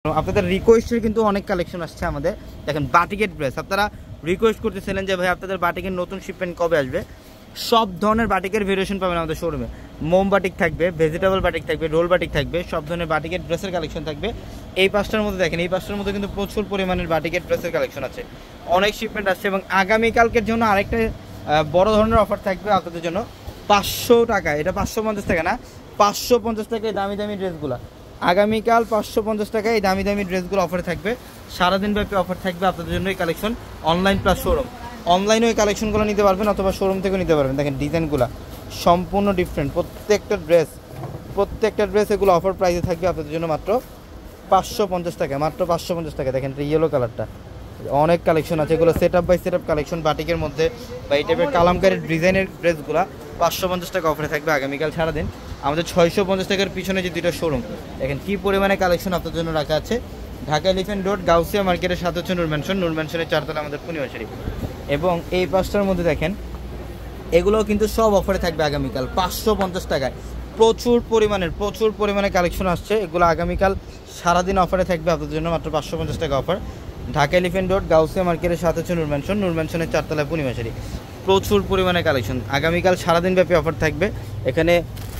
আপনাদের রিকোয়েস্টের কিন্তু অনেক কালেকশন আসছে আমাদের। দেখেন বাটিকের ড্রেস, আপনারা রিকোয়েস্ট করতেছিলেন যে ভাই আপনাদের বাটিকের নতুন শিপমেন্ট কবে আসবে। সব ধরনের বাটিকের ভেরিয়েশন পাবেন আমাদের শোরুমে। মোম বাটিক থাকবে, ভেজিটেবল বাটিক থাকবে, রোল বাটিক থাকবে, সব ধরনের বাটিকের ড্রেসের কালেকশন থাকবে। এই পাঁচটার মধ্যে দেখেন, এই পাঁচটার মধ্যে কিন্তু প্রচুর পরিমাণের বাটিকের ড্রেসের কালেকশন আছে, অনেক শিপমেন্ট আসছে। এবং আগামীকালকের জন্য আরেকটা বড় ধরনের অফার থাকবে আপনাদের জন্য। 500 টাকা, এটা 550 টাকা না, 550 টাকায় দামি দামি ড্রেসগুলো আগামীকাল 550 টাকায় এই দামি দামি ড্রেসগুলো অফারে থাকবে। সারাদিন ব্যাপী অফার থাকবে আপনাদের জন্য। এই কালেকশন অনলাইন প্লাস শোরুম, অনলাইনে ওই কালেকশনগুলো নিতে পারবেন অথবা শোরুম থেকেও নিতে পারবেন। দেখেন ডিজাইনগুলো সম্পূর্ণ ডিফারেন্ট, প্রত্যেকটা ড্রেস এগুলো অফার প্রাইসে থাকবে আপনাদের জন্য মাত্র 550 টাকা, মাত্র 550 টাকা। দেখেন ইয়েলো কালারটা, অনেক কালেকশন আছে, এগুলো set up by set up collection বাটিকের মধ্যে বা এই টাইপের কালামকারীর ডিজাইনের ড্রেসগুলো 550 টাকা অফারে থাকবে আগামীকাল সারাদিন। আমাদের 650 টাকার পিছনে যে দুটো শোরুম, দেখেন কী পরিমাণে কালেকশন আপনাদের জন্য রাখা আছে। ঢাকা এলিফ্যান্ট রোড গাউসিয়া মার্কেটের সাথে হচ্ছে নূর ম্যানশনের 4তলা আমাদের পূর্ণিমা শরীফ। এবং এই পাঁচটার মধ্যে দেখেন এগুলোও কিন্তু সব অফারে থাকবে আগামীকাল 550 টাকায়। প্রচুর পরিমাণে কালেকশন আসছে, এগুলো আগামীকাল সারাদিন অফারে থাকবে আপনাদের জন্য মাত্র 550 টাকা offer. Dhaka elephant road Gausia মার্কেটের সাথে হচ্ছে নূর ম্যানশনের 4তলায় পূর্ণিমা শরীফ। প্রচুর পরিমাণে কালেকশন আগামীকাল সারাদিন ব্যাপী অফার থাকবে। এখানে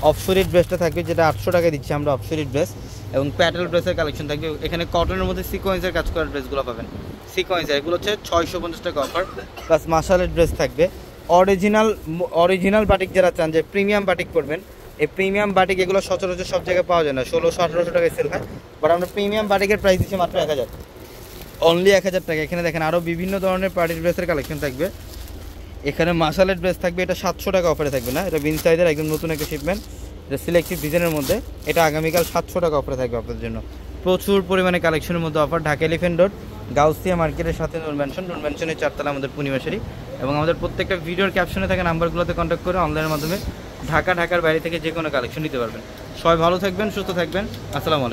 অফশোরিট ড্রেসটা থাকবে, যেটা 800 টাকায় দিচ্ছি আমরা অফশোরিট ড্রেস, এবং প্যাটেল ড্রেসের কালেকশন থাকবে। এখানে কটনের মধ্যে সিকোয়েন্সের কাজ করা ড্রেসগুলো পাবেন, সিকোয়েন্সের, এগুলো হচ্ছে 650 টাকা অফার। প্লাস মাসালের ড্রেস থাকবে। অরিজিনাল বাটিক যারা চান যে প্রিমিয়াম বাটিক করবেন, এই প্রিমিয়াম বাটিক এগুলো সচরাচর সব জায়গায় পাওয়া যায় না, 1600-1800 টাকায় সেল হয়। বাট আমরা প্রিমিয়াম বাটিকের প্রাইস দিচ্ছি মাত্র 1000, অনলি 1000 টাকা। এখানে দেখেন আরও বিভিন্ন ধরনের পার্টির ড্রেসের কালেকশন থাকবে। এখানে মাসালের ড্রেস থাকবে, এটা 700 টাকা অফারে থাকবে না, এটা বিন সাইজের একদম নতুন একটা শিপমেন্ট, এটা সিলেক্টিভ ডিজাইনের মধ্যে, এটা আগামীকাল 700 টাকা অফারে থাকবে আপনাদের জন্য। প্রচুর পরিমাণে কালেকশনের মধ্যে offer. Dhaka elephant road Gausia মার্কেটের সাথে নূর ম্যানশনের 4তলা আমাদের পূর্ণিমা শরীফ। এবং আমাদের প্রত্যেকটা ভিডিওর ক্যাপশনে থাকা নাম্বারগুলোতে কন্ট্যাক্ট করে অনলাইনের মাধ্যমে ঢাকার বাইরে থেকে যে কোনো কালেকশন নিতে পারবেন। সবাই ভালো থাকবেন, সুস্থ থাকবেন, আসসালামু আলাইকুম।